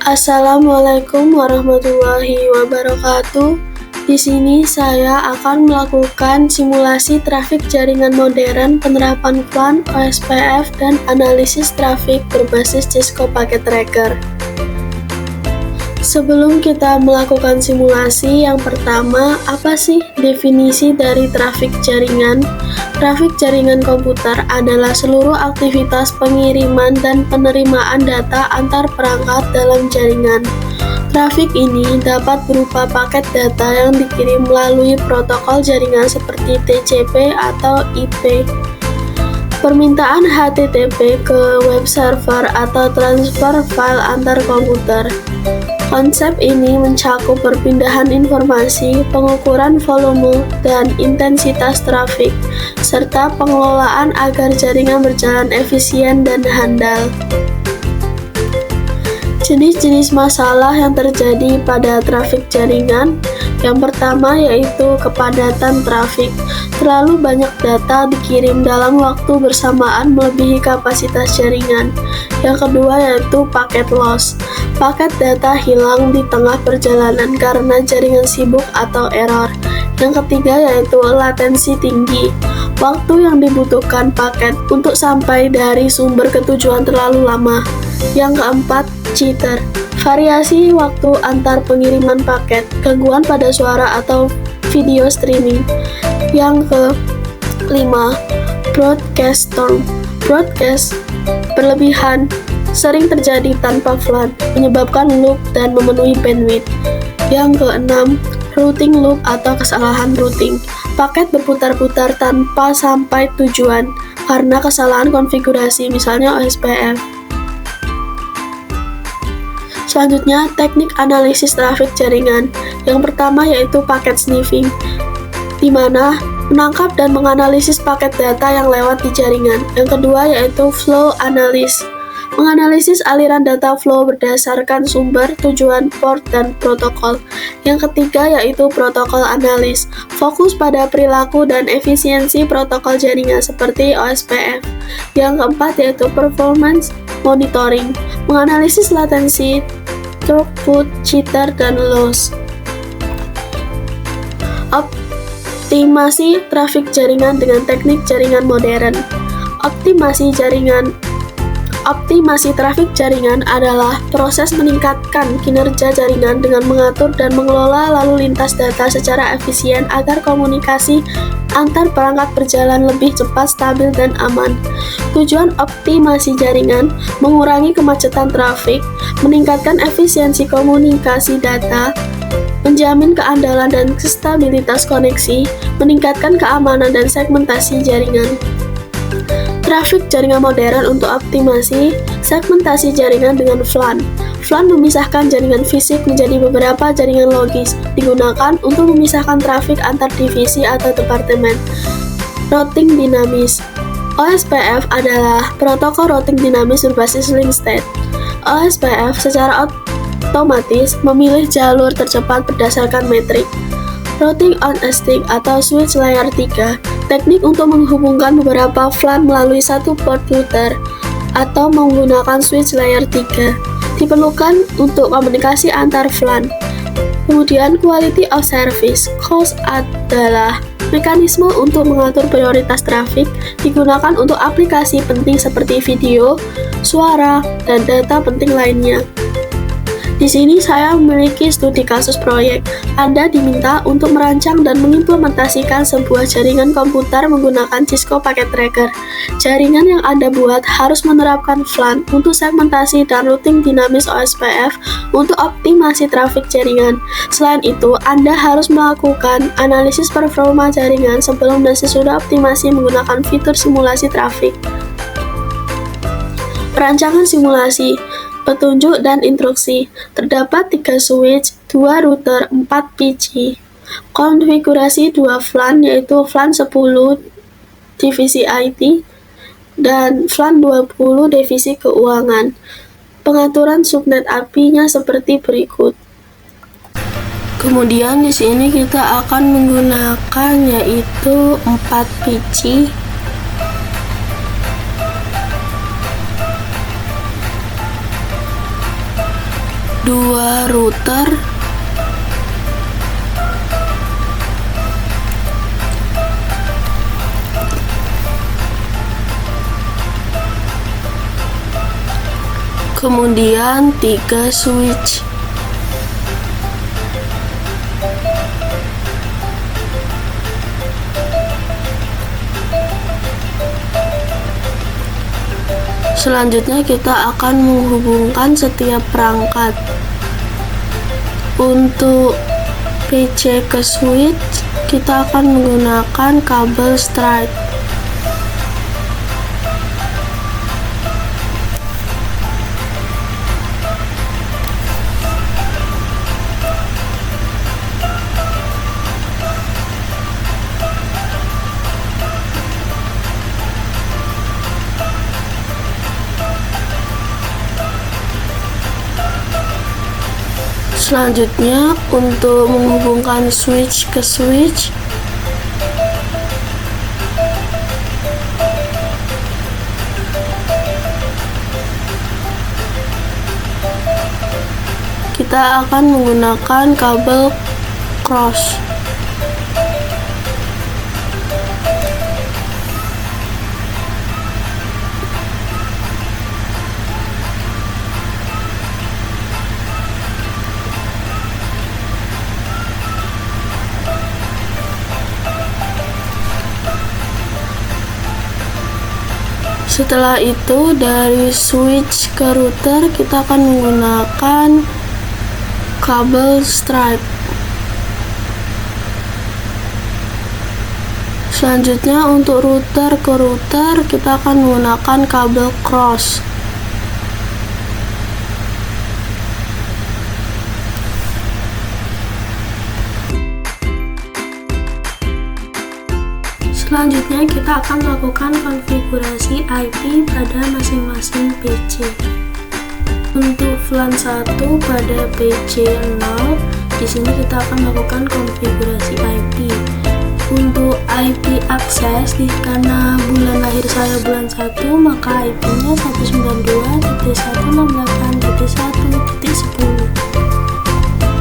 Assalamualaikum warahmatullahi wabarakatuh. Di sini saya akan melakukan simulasi trafik jaringan modern, penerapan FLAN, OSPF, dan analisis trafik berbasis Cisco Packet Tracker. Sebelum kita melakukan simulasi, yang pertama, apa sih definisi dari trafik jaringan? Trafik jaringan komputer adalah seluruh aktivitas pengiriman dan penerimaan data antar perangkat dalam jaringan. Trafik ini dapat berupa paket data yang dikirim melalui protokol jaringan seperti TCP atau IP, permintaan HTTP ke web server, atau transfer file antar komputer. Konsep ini mencakup perpindahan informasi, pengukuran volume dan intensitas trafik, serta pengelolaan agar jaringan berjalan efisien dan handal. Jenis-jenis masalah yang terjadi pada trafik jaringan. Yang pertama yaitu kepadatan trafik. Terlalu banyak data dikirim dalam waktu bersamaan melebihi kapasitas jaringan. Yang kedua yaitu paket loss. Paket data hilang di tengah perjalanan karena jaringan sibuk atau error. Yang ketiga yaitu latensi tinggi. Waktu yang dibutuhkan paket untuk sampai dari sumber ke tujuan terlalu lama. Yang keempat, jitter. Variasi waktu antar pengiriman paket, gangguan pada suara atau video streaming. Yang kelima, broadcast storm. Broadcast berlebihan sering terjadi tanpa FLAN, menyebabkan loop dan memenuhi bandwidth. Yang keenam, routing loop atau kesalahan routing. Paket berputar-putar tanpa sampai tujuan karena kesalahan konfigurasi, misalnya OSPF. Selanjutnya, teknik analisis trafik jaringan. Yang pertama yaitu paket sniffing, di mana menangkap dan menganalisis paket data yang lewat di jaringan. Yang kedua yaitu flow analysis, menganalisis aliran data flow berdasarkan sumber, tujuan, port, dan protokol. Yang ketiga yaitu protokol analis, fokus pada perilaku dan efisiensi protokol jaringan seperti OSPF. Yang keempat yaitu performance monitoring, menganalisis latensi, throughput, jitter, dan loss. Optimasi trafik jaringan dengan teknik jaringan modern. Optimasi trafik jaringan adalah proses meningkatkan kinerja jaringan dengan mengatur dan mengelola lalu lintas data secara efisien agar komunikasi antar perangkat berjalan lebih cepat, stabil, dan aman. Tujuan optimasi jaringan: mengurangi kemacetan trafik, meningkatkan efisiensi komunikasi data, menjamin keandalan dan stabilitas koneksi, meningkatkan keamanan dan segmentasi jaringan. Trafik jaringan modern untuk optimasi segmentasi jaringan dengan FLAN. FLAN memisahkan jaringan fisik menjadi beberapa jaringan logis, digunakan untuk memisahkan trafik antar divisi atau departemen. Routing dinamis. OSPF adalah protokol routing dinamis berbasis link state. OSPF secara otomatis memilih jalur tercepat berdasarkan metrik. Routing on a stick atau switch layer 3, teknik untuk menghubungkan beberapa FLAN melalui satu port router atau menggunakan switch layer 3, diperlukan untuk komunikasi antar FLAN. Kemudian quality of service, COS adalah mekanisme untuk mengatur prioritas trafik, digunakan untuk aplikasi penting seperti video, suara, dan data penting lainnya. Di sini saya memiliki studi kasus proyek. Anda diminta untuk merancang dan mengimplementasikan sebuah jaringan komputer menggunakan Cisco Packet Tracker. Jaringan yang Anda buat harus menerapkan FLAN untuk segmentasi dan routing dinamis OSPF untuk optimasi trafik jaringan. Selain itu, Anda harus melakukan analisis performa jaringan sebelum dan sesudah optimasi menggunakan fitur simulasi trafik. Perancangan simulasi, petunjuk dan instruksi. Terdapat 3 switch, 2 router, 4 PC. Konfigurasi 2 FLAN yaitu FLAN 10 divisi IT dan FLAN 20 divisi keuangan. Pengaturan subnet API-nya seperti berikut. Kemudian di sini kita akan menggunakan yaitu 4 PC. 2 router, kemudian 3 switch. Selanjutnya kita akan menghubungkan setiap perangkat. Untuk PC ke switch, kita akan menggunakan kabel straight. Selanjutnya, untuk menghubungkan switch ke switch, kita akan menggunakan kabel cross. Setelah itu, dari switch ke router kita akan menggunakan kabel stripe. Selanjutnya, untuk router ke router kita akan menggunakan kabel cross. Selanjutnya kita akan melakukan konfigurasi IP pada masing-masing PC. Untuk VLAN 1 pada PC 0, di sini kita akan melakukan konfigurasi IP. Untuk IP akses, karena bulan lahir saya bulan 1, maka IP-nya 192.168.1.10.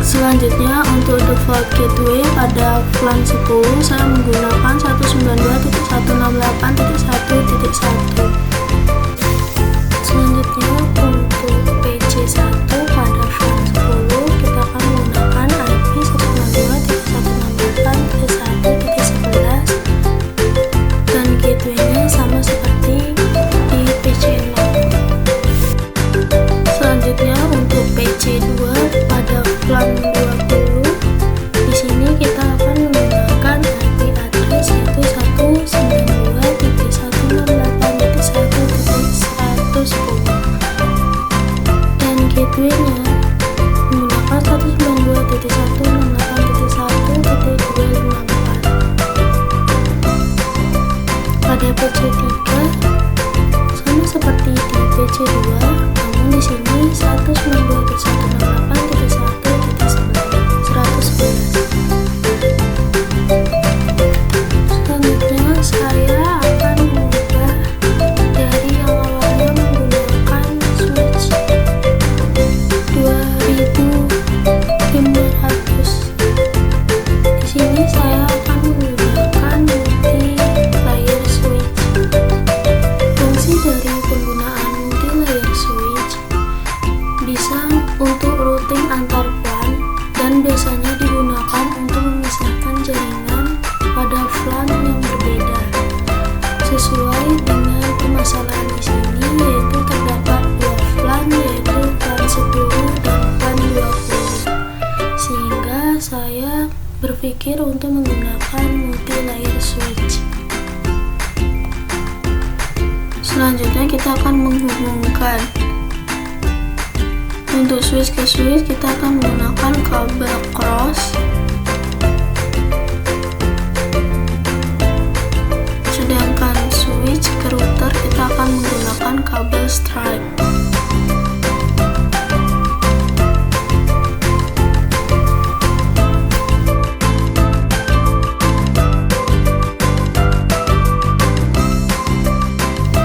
Selanjutnya, untuk default gateway pada VLAN 10, saya menggunakan 192.168.1.1. Selanjutnya, untuk PC 1 pada VLAN 10, kita akan menggunakan IP 192.168.1.11 dan gateway-nya sama seperti di PC 0. Selanjutnya, untuk PC 2 pada VLAN 20, di sini kita akan menggunakan IP address yaitu 192.168.1.110 dan gateway-nya menggunakan 192.168.1.254. Pada PC 3 sama seperti di PC 2, namun di sini 192.168.1.111. Selanjutnya, saya akan mengubah dari yang awalnya menggunakan switch 2500. Di sini saya akan menggunakan multi-layer switch. Fungsi dari penggunaan multi-layer switch bisa untuk routing antar VLAN dan biasanya digunakan untuk memisahkan jaringan pada VLAN yang berbeda. Sesuai dengan permasalahan di sini, yaitu terdapat 2 VLAN, yaitu VLAN 10 dan VLAN 20. Sehingga saya berpikir untuk menggunakan multi-layer switch. Selanjutnya kita akan menghubungkan. Untuk switch ke switch kita akan menggunakan kabel cross. Sedangkan switch ke router kita akan menggunakan kabel stripe.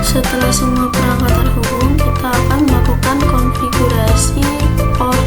Setelah semua perangkat terhubung, kita akan melakukan konfigurasi port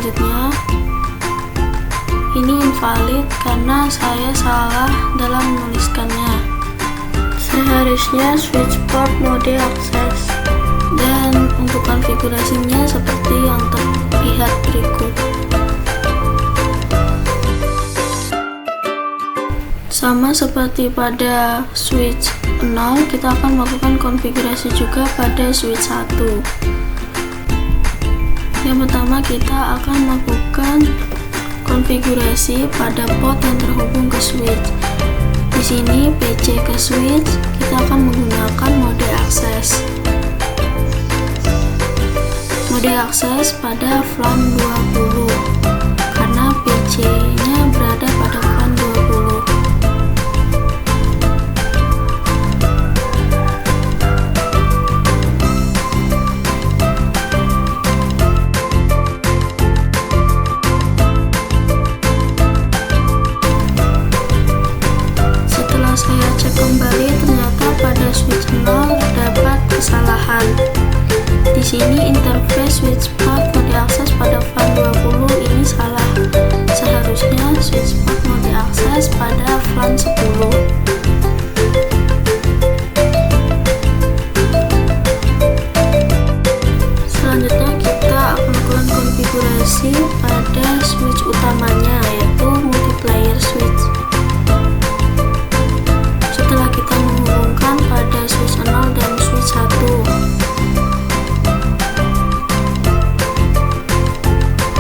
selanjutnya, ini invalid karena saya salah dalam menuliskannya. Seharusnya switch port mode akses. Dan untuk konfigurasinya seperti yang terlihat berikut. Sama seperti pada switch 0, kita akan melakukan konfigurasi juga pada switch 1. Yang pertama, kita akan melakukan konfigurasi pada port yang terhubung ke switch. Di sini PC ke switch, kita akan menggunakan mode akses. Mode akses pada VLAN 20 karena PC-nya berada pada VLAN 20. Setelah saya cek kembali, ternyata pada switch 0 terdapat kesalahan. Di sini interface switch port mode akses pada VLAN 20 ini salah. Seharusnya switch port mode akses pada VLAN 10. Selanjutnya kita akan melakukan konfigurasi pada switch utamanya, yaitu multiplayer switch. Setelah kita menghubungkan pada switch 0 dan switch 1,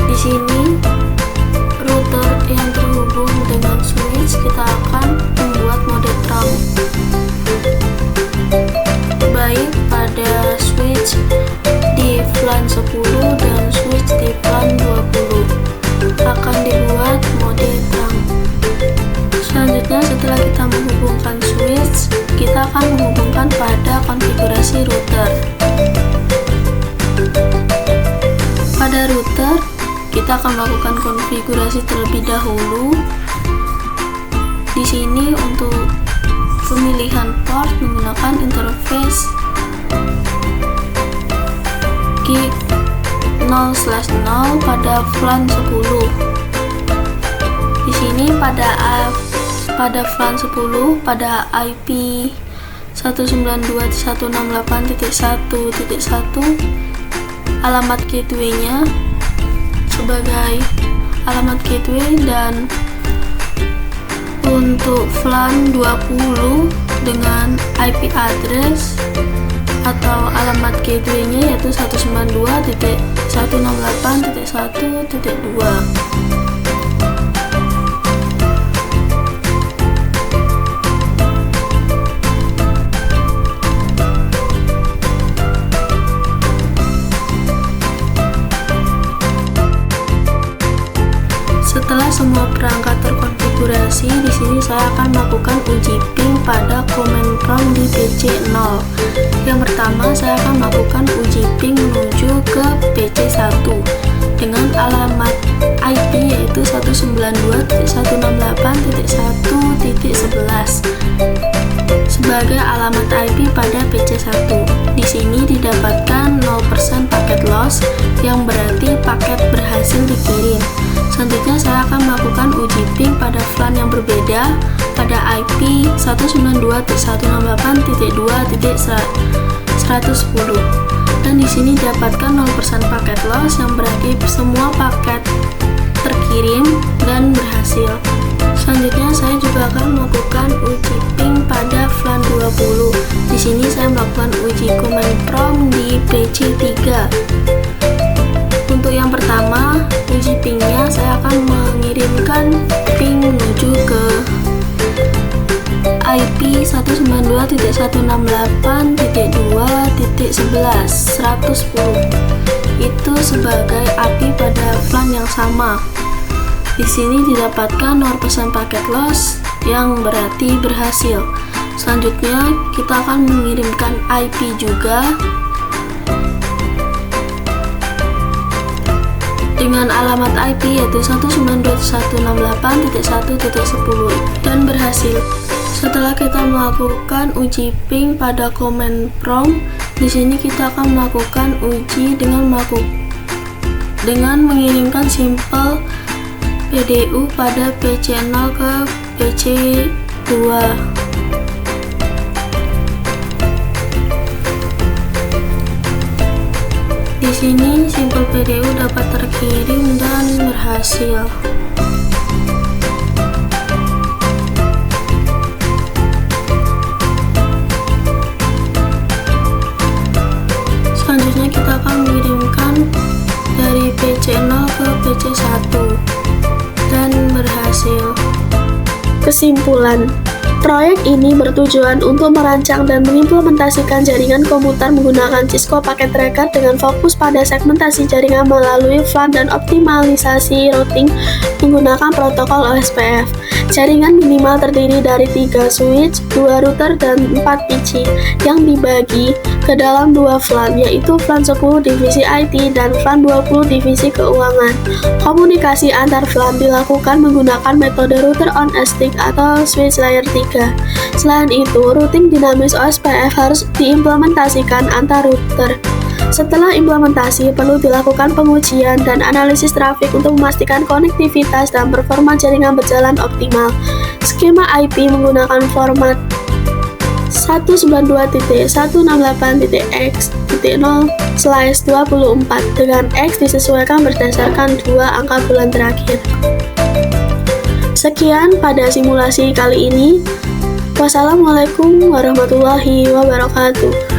di sini router yang terhubung dengan switch kita akan membuat mode terang, baik pada switch di VLAN 10 dan switch di VLAN 20 akan dibuat mode terang. Selanjutnya, setelah kita menghubungkan switch, kita akan menghubungkan pada konfigurasi router. Pada router, kita akan melakukan konfigurasi terlebih dahulu. Di sini untuk pemilihan port menggunakan interface gig 0/0 pada VLAN 10. Di sini pada VLAN 10 pada IP 192.168.1.1 alamat gateway-nya sebagai alamat gateway, dan untuk VLAN 20 dengan IP address atau alamat gateway-nya yaitu 192.168.1.2. Setelah semua perangkat terkonfigurasi, di sini saya akan melakukan uji ping pada command prompt di PC 0. Yang pertama, saya akan melakukan uji ping menuju ke PC 1 dengan alamat IP yaitu 192.168.1.11 sebagai alamat IP pada PC 1. Di sini didapatkan 0% paket loss, yang berarti paket berhasil dikirim. Selanjutnya saya akan melakukan uji ping pada VLAN yang berbeda pada IP 192.168.2.110 dan di sini dapatkan 0% paket loss, yang berarti semua paket terkirim dan berhasil. Selanjutnya saya juga akan melakukan uji ping pada VLAN 20. Di sini saya melakukan uji command prompt di PC 3. Untuk yang pertama, uji pingnya saya akan mengirimkan ping menuju ke IP 192.168.2.11 itu sebagai IP pada VLAN yang sama. Di sini didapatkan 0% paket loss, yang berarti berhasil. Selanjutnya kita akan mengirimkan IP juga dengan alamat IP yaitu 192.168.1.10 dan berhasil. Setelah kita melakukan uji ping pada command prompt, di sini kita akan melakukan uji dengan dengan mengirimkan sampel PDU pada PC0 ke PC2. Di sini sampel PDU dapat terkirim dan berhasil. Selanjutnya kita akan mengirimkan dari PC0 ke PC1 dan berhasil. Kesimpulan, proyek ini bertujuan untuk merancang dan mengimplementasikan jaringan komuter menggunakan Cisco Packet Tracker dengan fokus pada segmentasi jaringan melalui VLAN dan optimalisasi routing menggunakan protokol OSPF. Jaringan minimal terdiri dari 3 switch, 2 router, dan 4 PC yang dibagi ke dalam 2 VLAN, yaitu VLAN 10 divisi IT dan VLAN 20 divisi keuangan. Komunikasi antar VLAN dilakukan menggunakan metode router on a stick atau switch layer 3. Selain itu, routing dinamis OSPF harus diimplementasikan antar router. Setelah implementasi, perlu dilakukan pengujian dan analisis trafik untuk memastikan konektivitas dan performa jaringan berjalan optimal. Skema IP menggunakan format 192.168.x.0/24 dengan X disesuaikan berdasarkan 2 angka bulan terakhir. Sekian pada simulasi kali ini. Wassalamualaikum warahmatullahi wabarakatuh.